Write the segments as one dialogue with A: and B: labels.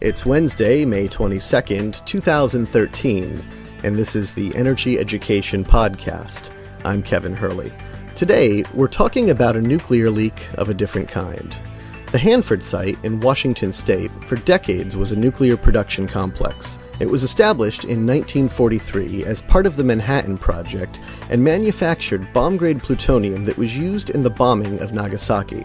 A: It's Wednesday, May 22nd, 2013, and this is the Energy Education Podcast. I'm Kevin Hurley. Today, we're talking about a nuclear leak of a different kind. The Hanford site in Washington State for decades was a nuclear production complex. It was established in 1943 as part of the Manhattan Project and manufactured bomb-grade plutonium that was used in the bombing of Nagasaki.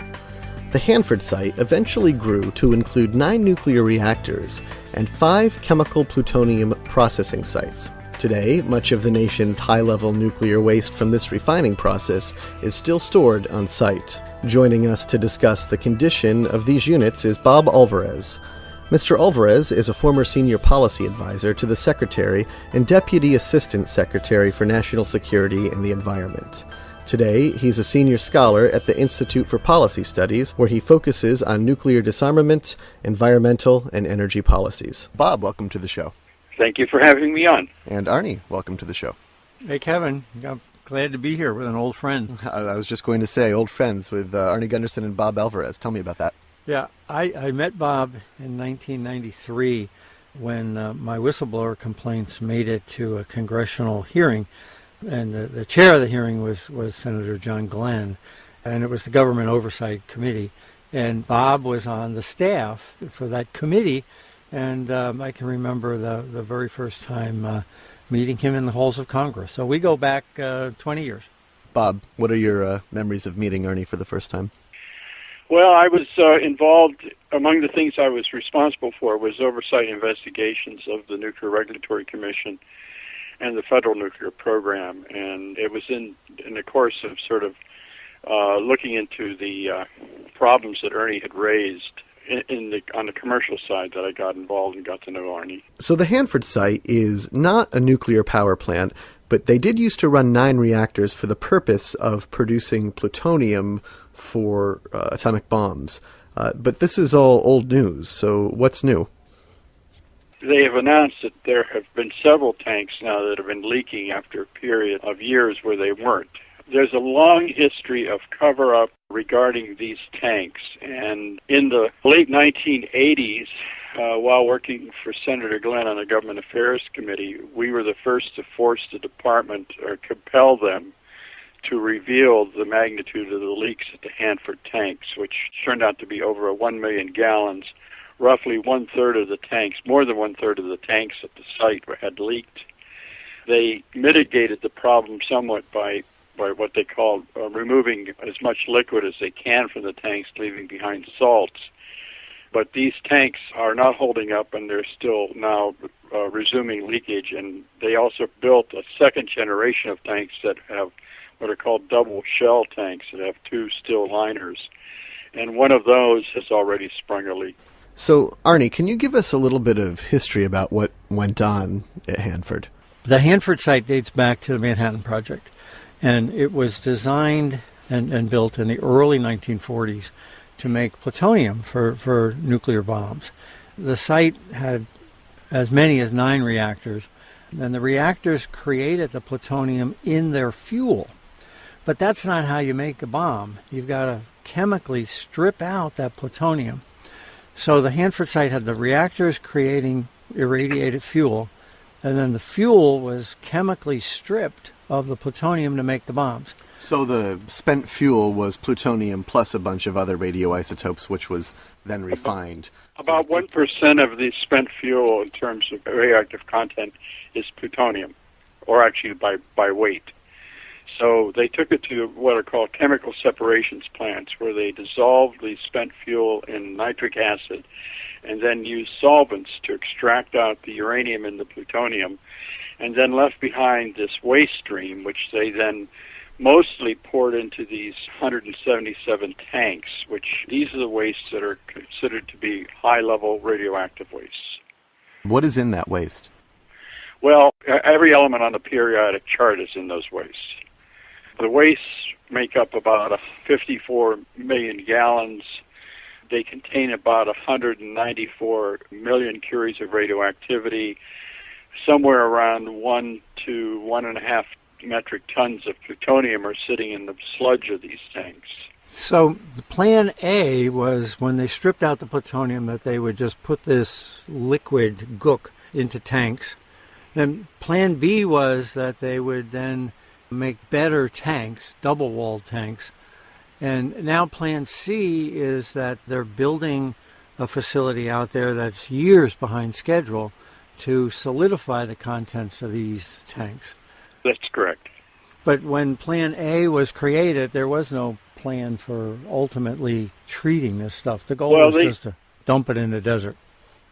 A: The Hanford site eventually grew to include 9 nuclear reactors and 5 chemical plutonium processing sites. Today, much of the nation's high-level nuclear waste from this refining process is still stored on site. Joining us to discuss the condition of these units is Bob Alvarez. Mr. Alvarez is a former senior policy advisor to the Secretary and Deputy Assistant Secretary for National Security and the Environment. Today, he's a senior scholar at the Institute for Policy Studies, where he focuses on nuclear disarmament, environmental, and energy policies. Bob, welcome to the show.
B: Thank you for having me on.
A: And Arnie, welcome to the show.
C: Hey, Kevin. I'm glad to be here with an old friend.
A: I was just going to say, old friends with Arnie Gundersen and Bob Alvarez. Tell me about that.
C: Yeah, I met Bob in 1993 when my whistleblower complaints made it to a congressional hearing. And the chair of the hearing was Senator John Glenn, and it was the Government Oversight Committee. And Bob was on the staff for that committee, and I can remember the very first time meeting him in the halls of Congress. So we go back 20 years.
A: Bob, what are your memories of meeting Arnie for the first time?
B: Well, I was involved, among the things I was responsible for was oversight investigations of the Nuclear Regulatory Commission and the federal nuclear program, and it was in the course of sort of looking into the problems that Ernie had raised on the commercial side that I got involved and got to know Arnie.
A: So the Hanford site is not a nuclear power plant, but they did used to run 9 reactors for the purpose of producing plutonium for atomic bombs. But this is all old news, so what's new?
B: They have announced that there have been several tanks now that have been leaking after a period of years where they weren't. There's a long history of cover-up regarding these tanks, and in the late 1980s, while working for Senator Glenn on the Government Affairs Committee, we were the first to force the department or compel them to reveal the magnitude of the leaks at the Hanford tanks, which turned out to be over 1 million gallons. Roughly one-third of the tanks, more than one-third of the tanks at the site had leaked. They mitigated the problem somewhat by what they called removing as much liquid as they can from the tanks, leaving behind salts. But these tanks are not holding up, and they're still now resuming leakage. And they also built a second generation of tanks that have what are called double shell tanks that have 2 steel liners. And one of those has already sprung a leak.
A: So, Arnie, can you give us a little bit of history about what went on at Hanford?
C: The Hanford site dates back to the Manhattan Project, and it was designed and built in the early 1940s to make plutonium for nuclear bombs. The site had as many as 9 reactors, and the reactors created the plutonium in their fuel. But that's not how you make a bomb. You've got to chemically strip out that plutonium. So the Hanford site had the reactors creating irradiated fuel, and then the fuel was chemically stripped of the plutonium to make the bombs.
A: So the spent fuel was plutonium plus a bunch of other radioisotopes, which was then refined.
B: About 1% of the spent fuel in terms of radioactive content is plutonium, or actually by weight. So they took it to what are called chemical separations plants, where they dissolved the spent fuel in nitric acid and then used solvents to extract out the uranium and the plutonium, and then left behind this waste stream, which they then mostly poured into these 177 tanks, which these are the wastes that are considered to be high-level radioactive wastes.
A: What is in that waste?
B: Well, every element on the periodic chart is in those wastes. The wastes make up about 54 million gallons. They contain about 194 million curies of radioactivity, somewhere around 1 to 1.5 metric tons of plutonium are sitting in the sludge of these tanks.
C: So the plan A was when they stripped out the plutonium that they would just put this liquid gook into tanks. Then plan B was that they would then make better tanks, double-walled tanks. And now plan C is that they're building a facility out there that's years behind schedule to solidify the contents of these tanks.
B: That's correct.
C: But when plan A was created, there was no plan for ultimately treating this stuff. The goal was just to dump it in the desert.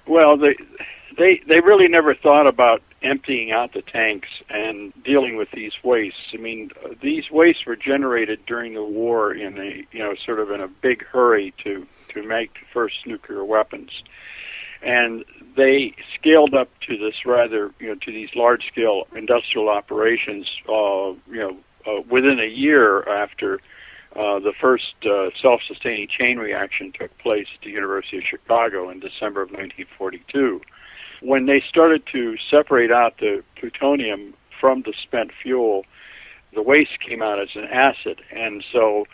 B: Well, they really never thought about emptying out the tanks and dealing with these wastes. I mean, these wastes were generated during the war in a big hurry to make the first nuclear weapons. And they scaled up to this to these large-scale industrial operations, within a year after the first self-sustaining chain reaction took place at the University of Chicago in December of 1942. When they started to separate out the plutonium from the spent fuel, the waste came out as an acid, and so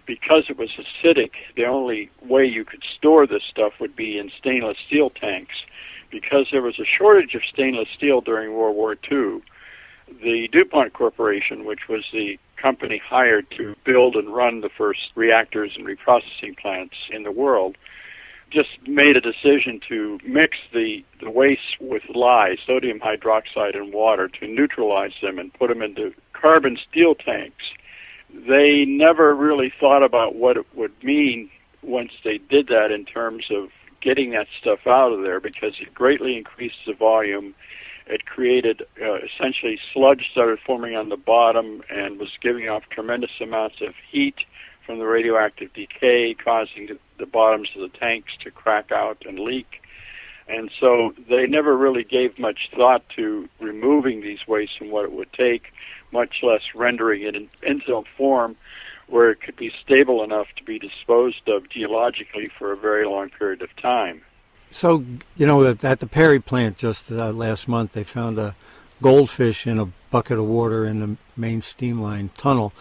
B: because it was acidic, the only way you could store this stuff would be in stainless steel tanks. Because there was a shortage of stainless steel during World War II, the DuPont Corporation, which was the company hired to build and run the first reactors and reprocessing plants in the world, just made a decision to mix the waste with lye, sodium hydroxide, and water to neutralize them and put them into carbon steel tanks. They never really thought about what it would mean once they did that in terms of getting that stuff out of there, because it greatly increased the volume. It created essentially sludge started forming on the bottom and was giving off tremendous amounts of heat from the radioactive decay, causing the bottoms of the tanks to crack out and leak. And so they never really gave much thought to removing these wastes and what it would take, much less rendering it into a form where it could be stable enough to be disposed of geologically for a very long period of time.
C: So, at the Perry plant just last month, they found a goldfish in a bucket of water in the main steam line tunnel.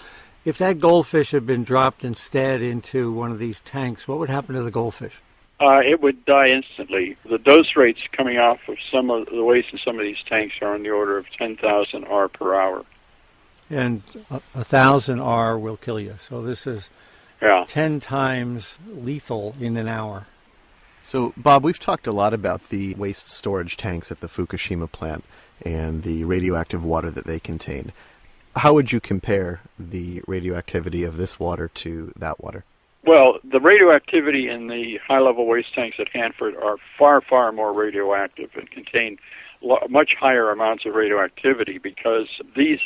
C: If that goldfish had been dropped instead into one of these tanks, what would happen to the goldfish?
B: It would die instantly. The dose rates coming off of some of the waste in some of these tanks are on the order of 10,000 R per hour.
C: And 1,000 R will kill you. So this is 10 times lethal in an hour.
A: So, Bob, we've talked a lot about the waste storage tanks at the Fukushima plant and the radioactive water that they contain. How would you compare the radioactivity of this water to that water?
B: Well, the radioactivity in the high-level waste tanks at Hanford are far, far more radioactive and contain much higher amounts of radioactivity because these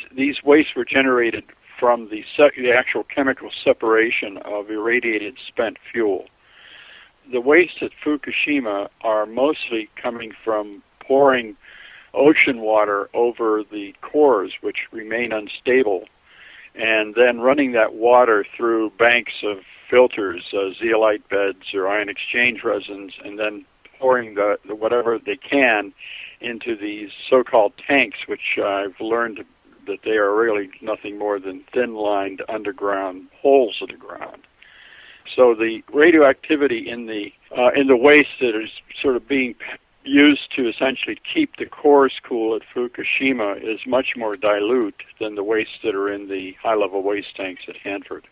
B: wastes were generated from the actual chemical separation of irradiated spent fuel. The wastes at Fukushima are mostly coming from pouring ocean water over the cores, which remain unstable, and then running that water through banks of filters, zeolite beds or ion exchange resins, and then pouring the whatever they can into these so-called tanks, which I've learned that they are really nothing more than thin-lined underground holes in the ground. So the radioactivity in the waste that is sort of being used to essentially keep the cores cool at Fukushima is much more dilute than the wastes that are in the high-level waste tanks at Hanford.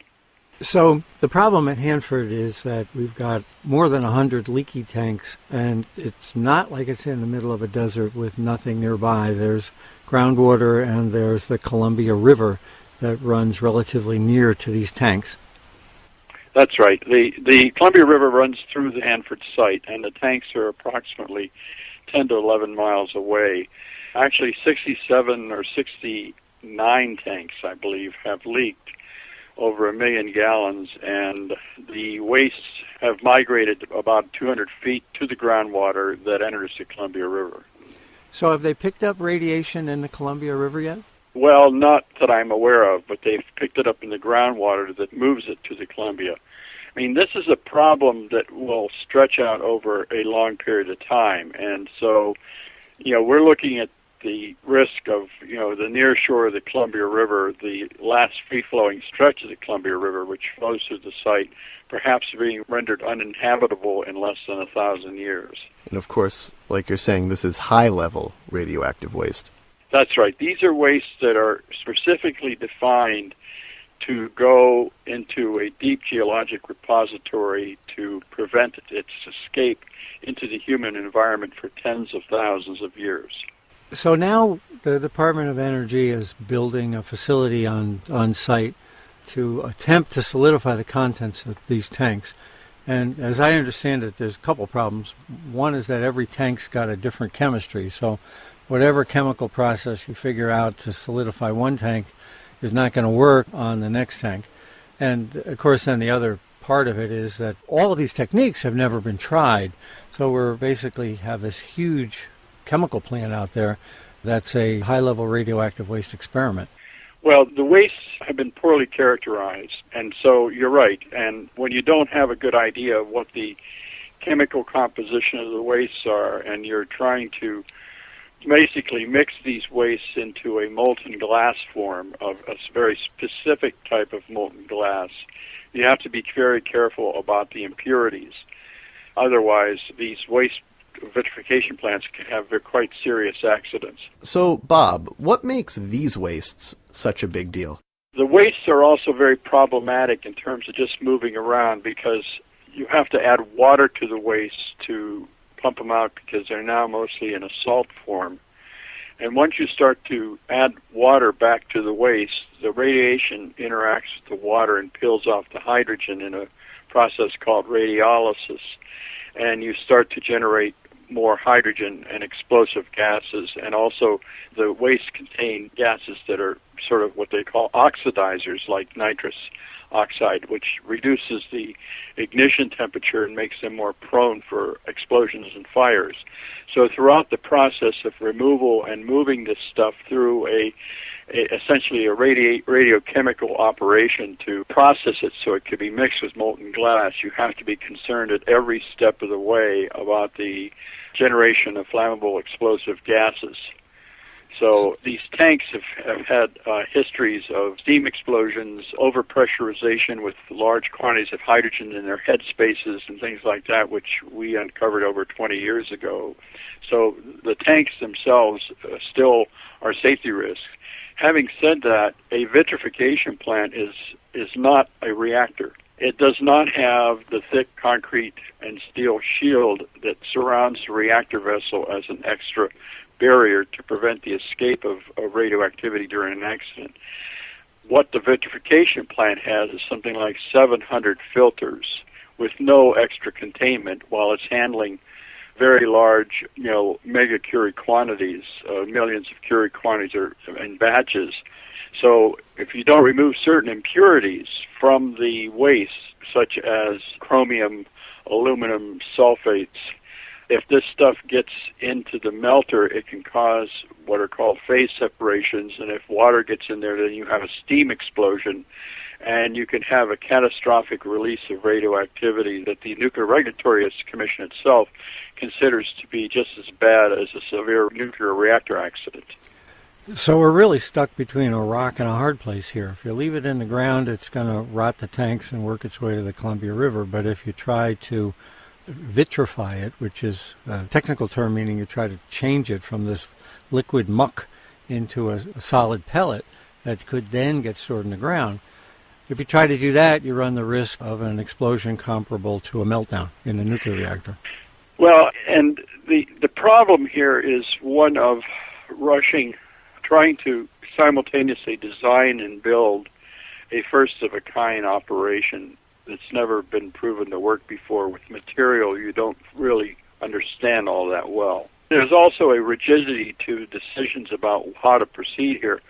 C: So the problem at Hanford is that we've got more than 100 leaky tanks, and it's not like it's in the middle of a desert with nothing nearby. There's groundwater and there's the Columbia River that runs relatively near to these tanks.
B: That's right. The Columbia River runs through the Hanford site, and the tanks are approximately 10 to 11 miles away. Actually, 67 or 69 tanks, I believe, have leaked over 1 million gallons, and the wastes have migrated about 200 feet to the groundwater that enters the Columbia River.
C: So have they picked up radiation in the Columbia River yet?
B: Well, not that I'm aware of, but they've picked it up in the groundwater that moves it to the Columbia. I mean, this is a problem that will stretch out over a long period of time, and so, we're looking at the risk of, the near shore of the Columbia River, the last free-flowing stretch of the Columbia River, which flows through the site, perhaps being rendered uninhabitable in less than 1,000 years.
A: And of course, like you're saying, this is high-level radioactive waste.
B: That's right. These are wastes that are specifically defined to go into a deep geologic repository to prevent its escape into the human environment for tens of thousands of years.
C: So now the Department of Energy is building a facility on site to attempt to solidify the contents of these tanks. And as I understand it, there's a couple problems. One is that every tank's got a different chemistry. So whatever chemical process you figure out to solidify one tank is not going to work on the next tank. And of course, then the other part of it is that all of these techniques have never been tried. So we're basically have this huge chemical plant out there that's a high-level radioactive waste experiment.
B: Well, the wastes have been poorly characterized, and so you're right. And when you don't have a good idea of what the chemical composition of the wastes are, and you're trying to basically mix these wastes into a molten glass form of a very specific type of molten glass, you have to be very careful about the impurities. Otherwise, these waste vitrification plants can have quite serious accidents.
A: So, Bob, what makes these wastes such a big deal?
B: The wastes are also very problematic in terms of just moving around because you have to add water to the wastes to pump them out because they're now mostly in a salt form. And once you start to add water back to the waste, the radiation interacts with the water and peels off the hydrogen in a process called radiolysis. And you start to generate more hydrogen and explosive gases. And also the waste contain gases that are sort of what they call oxidizers, like nitrous oxide, which reduces the ignition temperature and makes them more prone for explosions and fires. So throughout the process of removal and moving this stuff through essentially a radiochemical operation to process it so it could be mixed with molten glass, you have to be concerned at every step of the way about the generation of flammable explosive gases. So these tanks have had histories of steam explosions, overpressurization with large quantities of hydrogen in their head spaces and things like that, which we uncovered over 20 years ago. So the tanks themselves still are safety risks. Having said that, a vitrification plant is not a reactor. It does not have the thick concrete and steel shield that surrounds the reactor vessel as an extra barrier to prevent the escape of radioactivity during an accident. What the vitrification plant has is something like 700 filters with no extra containment while it's handling very large, megacurie quantities, millions of curie quantities are in batches. So if you don't remove certain impurities from the waste, such as chromium, aluminum sulfates, if this stuff gets into the melter, it can cause what are called phase separations, and if water gets in there, then you have a steam explosion, and you can have a catastrophic release of radioactivity that the Nuclear Regulatory Commission itself considers to be just as bad as a severe nuclear reactor accident.
C: So we're really stuck between a rock and a hard place here. If you leave it in the ground, it's going to rot the tanks and work its way to the Columbia River, but if you try to vitrify it, which is a technical term meaning you try to change it from this liquid muck into a solid pellet that could then get stored in the ground. If you try to do that, you run the risk of an explosion comparable to a meltdown in a nuclear reactor.
B: Well, and the problem here is one of trying to simultaneously design and build a first-of-a-kind operation that's never been proven to work before with material you don't really understand all that well. There's also a rigidity to decisions about how to proceed here.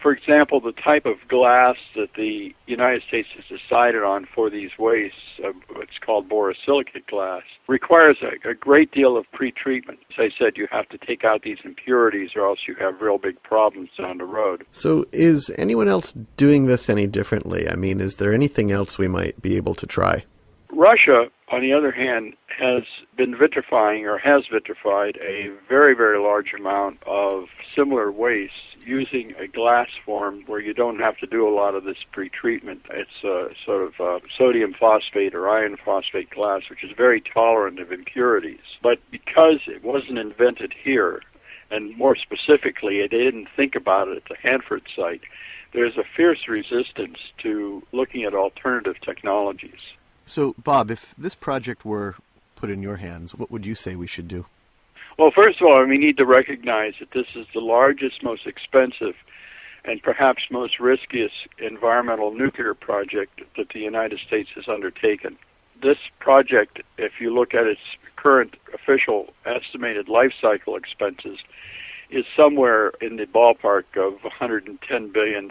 B: For example, the type of glass that the United States has decided on for these wastes, it's called borosilicate glass, requires a great deal of pretreatment. As I said, you have to take out these impurities or else you have real big problems down the road.
A: So is anyone else doing this any differently? I mean, is there anything else we might be able to try?
B: Russia, on the other hand, has been vitrifying or has vitrified a very, very large amount of similar waste using a glass form where you don't have to do a lot of this pretreatment. It's a sort of sodium phosphate or iron phosphate glass, which is very tolerant of impurities. But because it wasn't invented here, and more specifically, they didn't think about it at the Hanford site, there's a fierce resistance to looking at alternative technologies.
A: So, Bob, if this project were put in your hands, what would you say we should do?
B: Well, first of all, we need to recognize that this is the largest, most expensive, and perhaps most riskiest environmental nuclear project that the United States has undertaken. This project, if you look at its current official estimated life cycle expenses, is somewhere in the ballpark of $110 billion.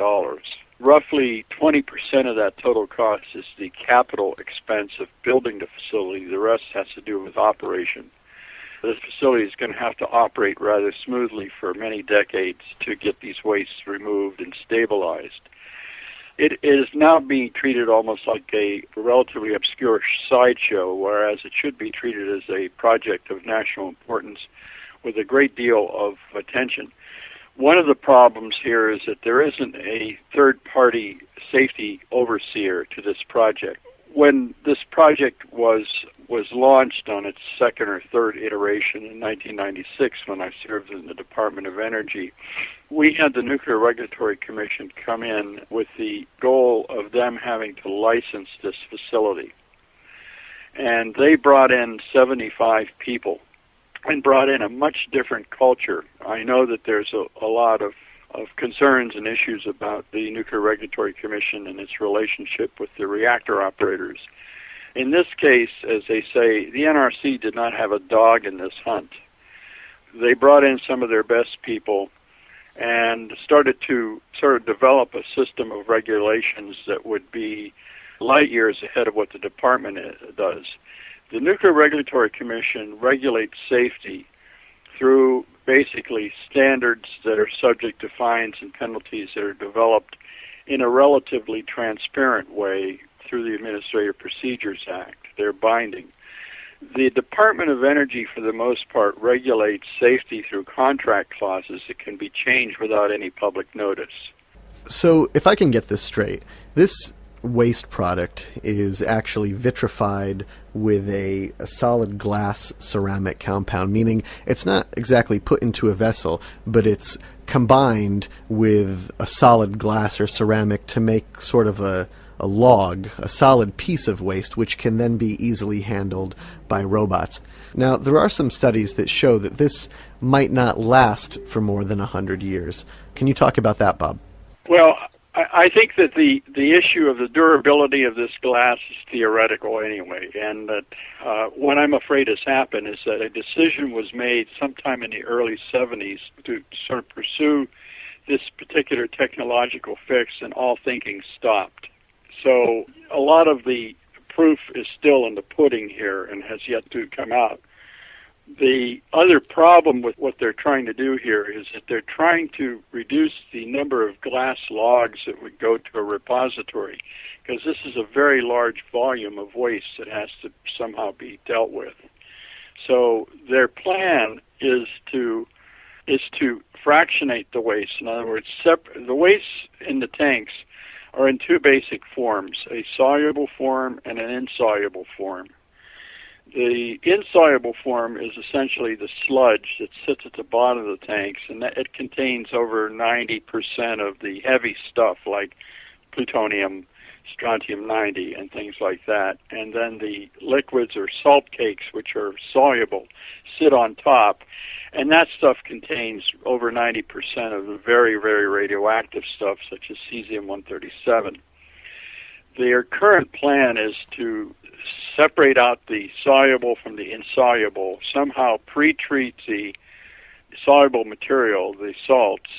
B: Roughly 20% of that total cost is the capital expense of building the facility. The rest has to do with operation. This facility is going to have to operate rather smoothly for many decades to get these wastes removed and stabilized. It is now being treated almost like a relatively obscure sideshow, whereas it should be treated as a project of national importance with a great deal of attention. One of the problems here is that there isn't a third-party safety overseer to this project. When this project was launched on its second or third iteration in 1996, when I served in the Department of Energy, we had the Nuclear Regulatory Commission come in with the goal of them having to license this facility. And they brought in 75 people and brought in a much different culture. I know that there's a lot of concerns and issues about the Nuclear Regulatory Commission and its relationship with the reactor operators. In this case, as they say, the NRC did not have a dog in this hunt. They brought in some of their best people and started to sort of develop a system of regulations that would be light years ahead of what the department does. The Nuclear Regulatory Commission regulates safety through basically standards that are subject to fines and penalties that are developed in a relatively transparent way through the Administrative Procedures Act. They're binding. The Department of Energy, for the most part, regulates safety through contract clauses that can be changed without any public notice.
A: So, if I can get this straight, this waste product is actually vitrified with a solid glass ceramic compound, meaning it's not exactly put into a vessel, but it's combined with a solid glass or ceramic to make sort of a log, a solid piece of waste, which can then be easily handled by robots. Now, there are some studies that show that this might not last for more than 100 years. Can you talk about that, Bob?
B: Well, I think that the issue of the durability of this glass is theoretical anyway, and that what I'm afraid has happened is that a decision was made sometime in the early 70s to sort of pursue this particular technological fix, and all thinking stopped. So a lot of the proof is still in the pudding here and has yet to come out. The other problem with what they're trying to do here is that they're trying to reduce the number of glass logs that would go to a repository, because this is a very large volume of waste that has to somehow be dealt with. So their plan is to fractionate the waste. In other words, the waste in the tanks are in two basic forms, a soluble form and an insoluble form. The insoluble form is essentially the sludge that sits at the bottom of the tanks, and it contains over 90% of the heavy stuff like plutonium, strontium-90, and things like that. And then the liquids or salt cakes, which are soluble, sit on top, and that stuff contains over 90% of the very, very radioactive stuff, such as cesium-137. Their current plan is to separate out the soluble from the insoluble, somehow pre-treat the soluble material, the salts,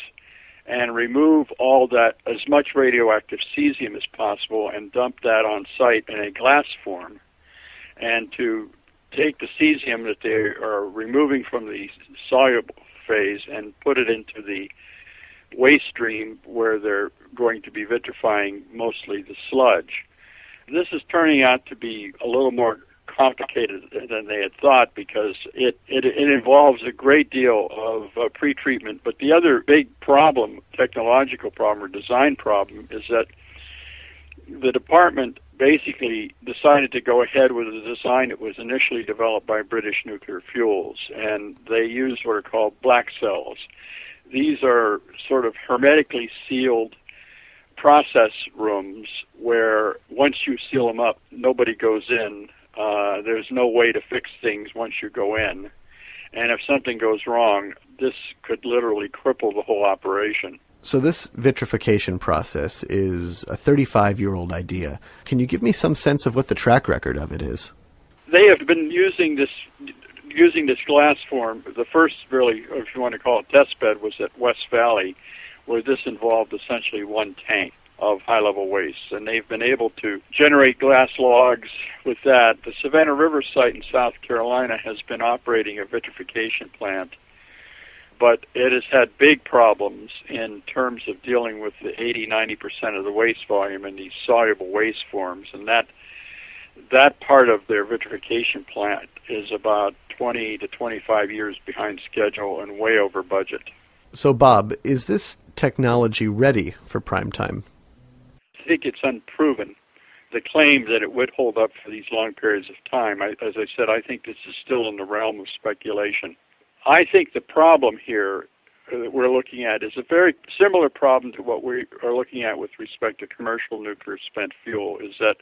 B: and remove all that, as much radioactive cesium as possible, and dump that on site in a glass form, and to take the cesium that they are removing from the soluble phase and put it into the waste stream where they're going to be vitrifying mostly the sludge. This is turning out to be a little more complicated than they had thought because it involves a great deal of pretreatment. But the other big problem, technological problem or design problem, is that the department basically decided to go ahead with a design that was initially developed by British Nuclear Fuels, and they used what are called black cells. These are sort of hermetically sealed process rooms where once you seal them up, nobody goes in. There's no way to fix things once you go in. And if something goes wrong, this could literally cripple the whole operation.
A: So this vitrification process is a 35-year-old idea. Can you give me some sense of what the track record of it is?
B: They have been using this glass form. The first, really, if you want to call it test bed, was at West Valley, where this involved essentially one tank of high-level waste. And they've been able to generate glass logs with that. The Savannah River site in South Carolina has been operating a vitrification plant, but it has had big problems in terms of dealing with the 80-90% of the waste volume in these soluble waste forms. And that part of their vitrification plant is about 20 to 25 years behind schedule and way over budget.
A: So, Bob, is this technology ready for prime time?
B: I think it's unproven. The claim that it would hold up for these long periods of time, as I said, I think this is still in the realm of speculation. I think the problem here that we're looking at is a very similar problem to what we are looking at with respect to commercial nuclear spent fuel, is that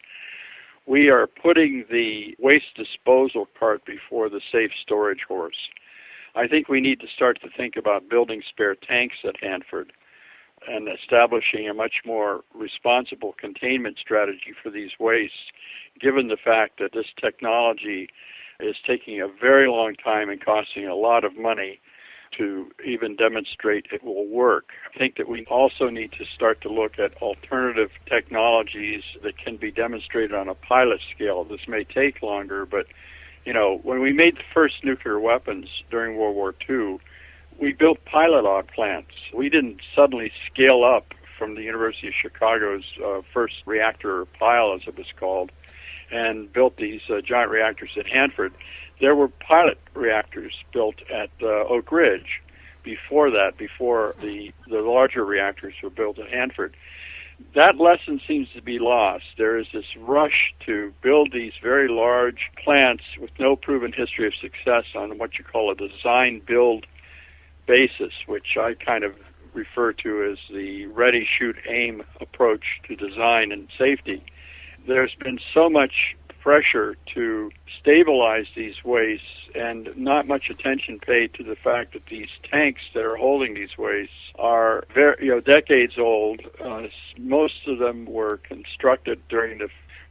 B: we are putting the waste disposal cart before the safe storage horse. I think we need to start to think about building spare tanks at Hanford and establishing a much more responsible containment strategy for these wastes, given the fact that this technology is taking a very long time and costing a lot of money to even demonstrate it will work. I think that we also need to start to look at alternative technologies that can be demonstrated on a pilot scale. This may take longer, but when we made the first nuclear weapons during World War II, we built pilot log plants. We didn't suddenly scale up from the University of Chicago's first reactor, or pile as it was called, and built these giant reactors at Hanford. There were pilot reactors built at Oak Ridge before that, before the larger reactors were built at Hanford. That lesson seems to be lost. There is this rush to build these very large plants with no proven history of success on what you call a design-build basis, which I kind of refer to as the ready, shoot, aim approach to design and safety. There's been so much pressure to stabilize these wastes and not much attention paid to the fact that these tanks that are holding these wastes are decades old. Most of them were constructed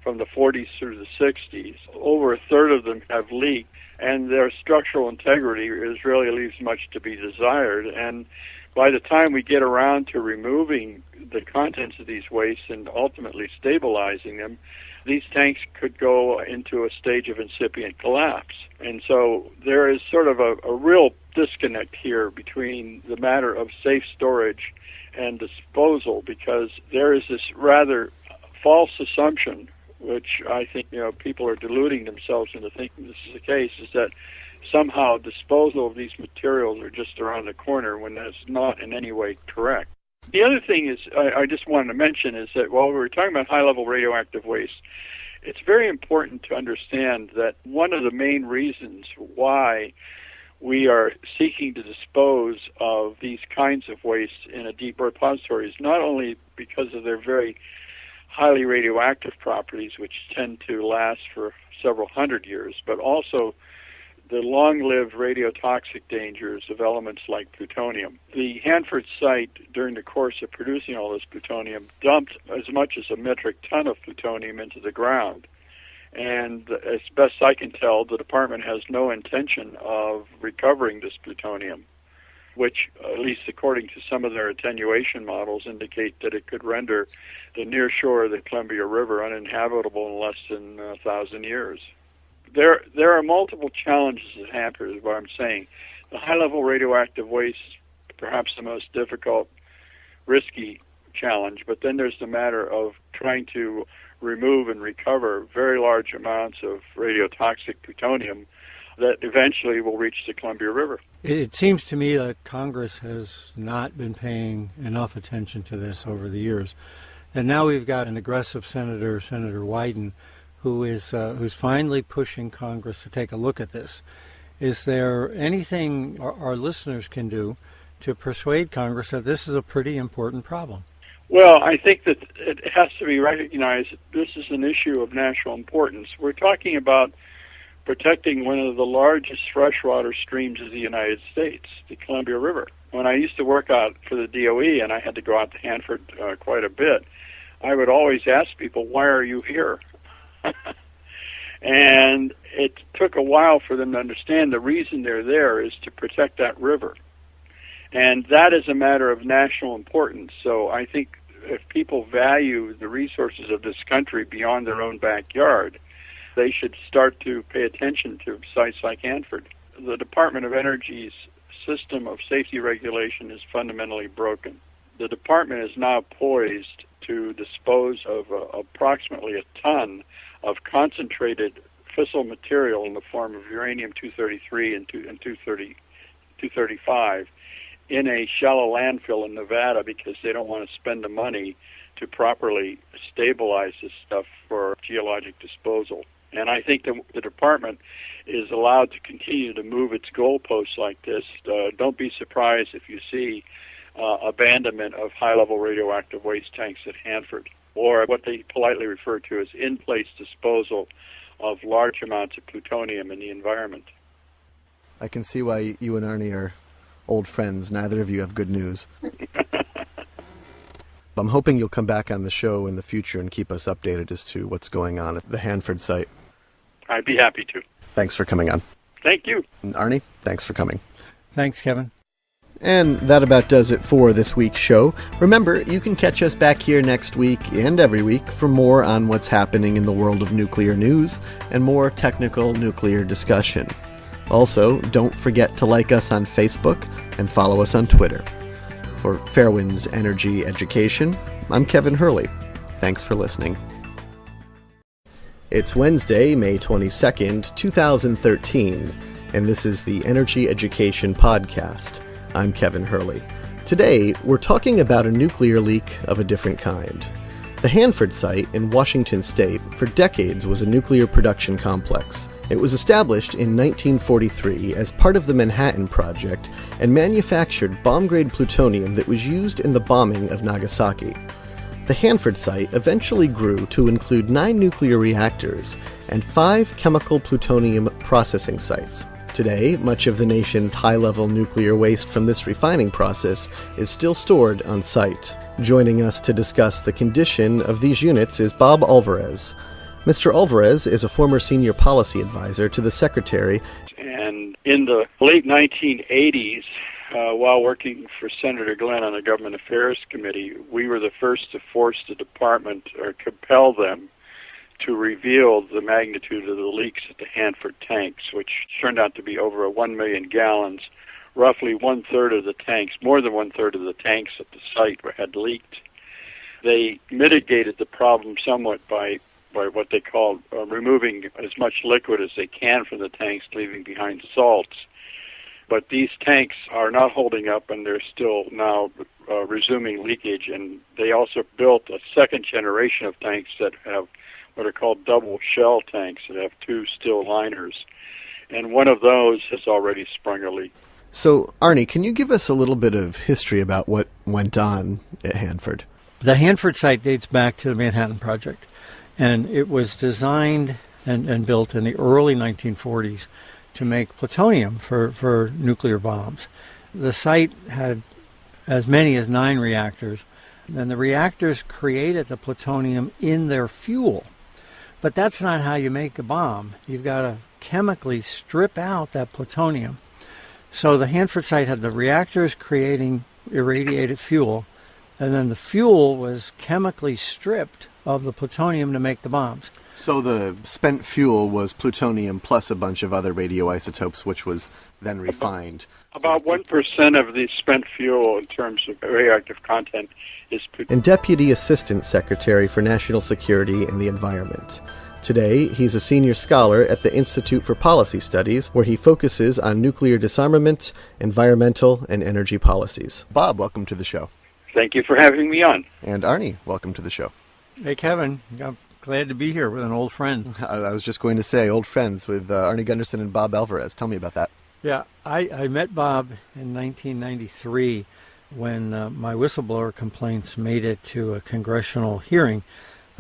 B: from the 40s through the 60s. Over a third of them have leaked, and their structural integrity really leaves much to be desired. And by the time we get around to removing the contents of these wastes and ultimately stabilizing them, these tanks could go into a stage of incipient collapse. And so there is sort of a real disconnect here between the matter of safe storage and disposal, because there is this rather false assumption, which I think people are deluding themselves into thinking this is the case, is that somehow disposal of these materials are just around the corner, when that's not in any way correct. The other thing is, I just wanted to mention, is that while we were talking about high-level radioactive waste, it's very important to understand that one of the main reasons why we are seeking to dispose of these kinds of waste in a deep repository is not only because of their very highly radioactive properties, which tend to last for several hundred years, but also the long-lived radiotoxic dangers of elements like plutonium. The Hanford site, during the course of producing all this plutonium, dumped as much as a metric ton of plutonium into the ground. And as best I can tell, the department has no intention of recovering this plutonium, which, at least according to some of their attenuation models, indicate that it could render the near shore of the Columbia River uninhabitable in less than 1,000 years. There are multiple challenges at Hanford, is what I'm saying. The high-level radioactive waste is perhaps the most difficult, risky challenge, but then there's the matter of trying to remove and recover very large amounts of radiotoxic plutonium that eventually will reach the Columbia River.
C: It seems to me that Congress has not been paying enough attention to this over the years. And now we've got an aggressive senator, Senator Wyden, who's finally pushing Congress to take a look at this. Is there anything our listeners can do to persuade Congress that this is a pretty important problem?
B: Well, I think that it has to be recognized that this is an issue of national importance. We're talking about protecting one of the largest freshwater streams of the United States, the Columbia River. When I used to work out for the DOE and I had to go out to Hanford quite a bit, I would always ask people, why are you here? And it took a while for them to understand the reason they're there is to protect that river. And that is a matter of national importance. So I think if people value the resources of this country beyond their own backyard, they should start to pay attention to sites like Hanford. The Department of Energy's system of safety regulation is fundamentally broken. The department is now poised to dispose of approximately a ton of concentrated fissile material in the form of uranium-233 and 235 in a shallow landfill in Nevada because they don't want to spend the money to properly stabilize this stuff for geologic disposal. And I think the department is allowed to continue to move its goalposts like this. Don't be surprised if you see abandonment of high-level radioactive waste tanks at Hanford, or what they politely refer to as in-place disposal of large amounts of plutonium in the environment.
A: I can see why you and Arnie are old friends. Neither of you have good news. I'm hoping you'll come back on the show in the future and keep us updated as to what's going on at the Hanford site.
B: I'd be happy to.
A: Thanks for coming on.
B: Thank you.
A: And Arnie, thanks for coming.
C: Thanks, Kevin.
A: And that about does it for this week's show. Remember, you can catch us back here next week and every week for more on what's happening in the world of nuclear news and more technical nuclear discussion. Also, don't forget to like us on Facebook and follow us on Twitter. For Fairwind's Energy Education, I'm Kevin Hurley. Thanks for listening. It's Wednesday, May 22nd, 2013, and this is the Energy Education Podcast. I'm Kevin Hurley. Today, we're talking about a nuclear leak of a different kind. The Hanford site in Washington State for decades was a nuclear production complex. It was established in 1943 as part of the Manhattan Project and manufactured bomb-grade plutonium that was used in the bombing of Nagasaki. The Hanford site eventually grew to include 9 nuclear reactors and 5 chemical plutonium processing sites. Today, much of the nation's high-level nuclear waste from this refining process is still stored on site. Joining us to discuss the condition of these units is Bob Alvarez. Mr. Alvarez is a former senior policy advisor to the Secretary.
B: And in the late 1980s, while working for Senator Glenn on the Government Affairs Committee, we were the first to force the department or compel them to reveal the magnitude of the leaks at the Hanford tanks, which turned out to be over 1 million gallons. Roughly one-third of the tanks, more than one-third of the tanks at the site had leaked. They mitigated the problem somewhat by what they called removing as much liquid as they can from the tanks, leaving behind salts. But these tanks are not holding up, and they're still now resuming leakage. And they also built a second generation of tanks that have what are called double shell tanks that have 2 steel liners. And one of those has already sprung a leak.
A: So, Arnie, can you give us a little bit of history about what went on at Hanford?
C: The Hanford site dates back to the Manhattan Project, and it was designed and built in the early 1940s to make plutonium for nuclear bombs. The site had as many as 9 reactors, and the reactors created the plutonium in their fuel. But that's not how you make a bomb. You've got to chemically strip out that plutonium. So the Hanford site had the reactors creating irradiated fuel, and then the fuel was chemically stripped of the plutonium to make the bombs.
A: So the spent fuel was plutonium plus a bunch of other radioisotopes, which was then refined.
B: About 1% of the spent fuel in terms of radioactive content is plutonium.
A: And Deputy Assistant Secretary for National Security and the Environment. Today, he's a senior scholar at the Institute for Policy Studies, where he focuses on nuclear disarmament, environmental, and energy policies. Bob, welcome to the show.
B: Thank you for having me on.
A: And Arnie, welcome to the show.
C: Hey, Kevin. I'm glad to be here with an old friend.
A: I was just going to say, old friends with Arnie Gundersen and Bob Alvarez. Tell me about that.
C: Yeah, I met Bob in 1993 when my whistleblower complaints made it to a congressional hearing.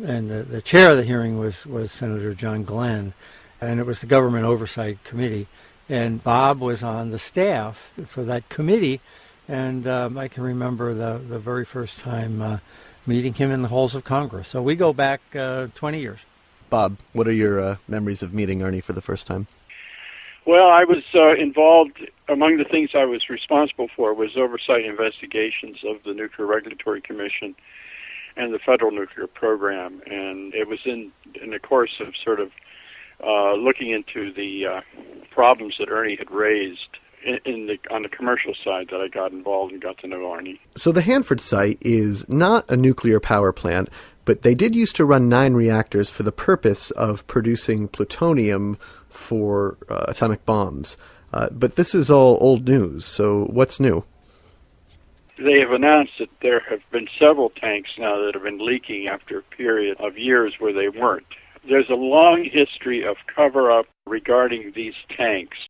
C: And the chair of the hearing was Senator John Glenn, and it was the Government Oversight Committee. And Bob was on the staff for that committee, and I can remember the very first time meeting him in the halls of Congress. So we go back 20 years.
A: Bob, what are your memories of meeting Arnie for the first time?
B: Well, I was involved, among the things I was responsible for was oversight investigations of the Nuclear Regulatory Commission and the federal nuclear program, and it was in the course of sort of looking into the problems that Ernie had raised on the commercial side that I got involved and got to know Arnie.
A: So the Hanford site is not a nuclear power plant, but they did used to run 9 reactors for the purpose of producing plutonium for atomic bombs. But this is all old news, so what's new?
B: They have announced that there have been several tanks now that have been leaking after a period of years where they weren't. There's a long history of cover-up regarding these tanks.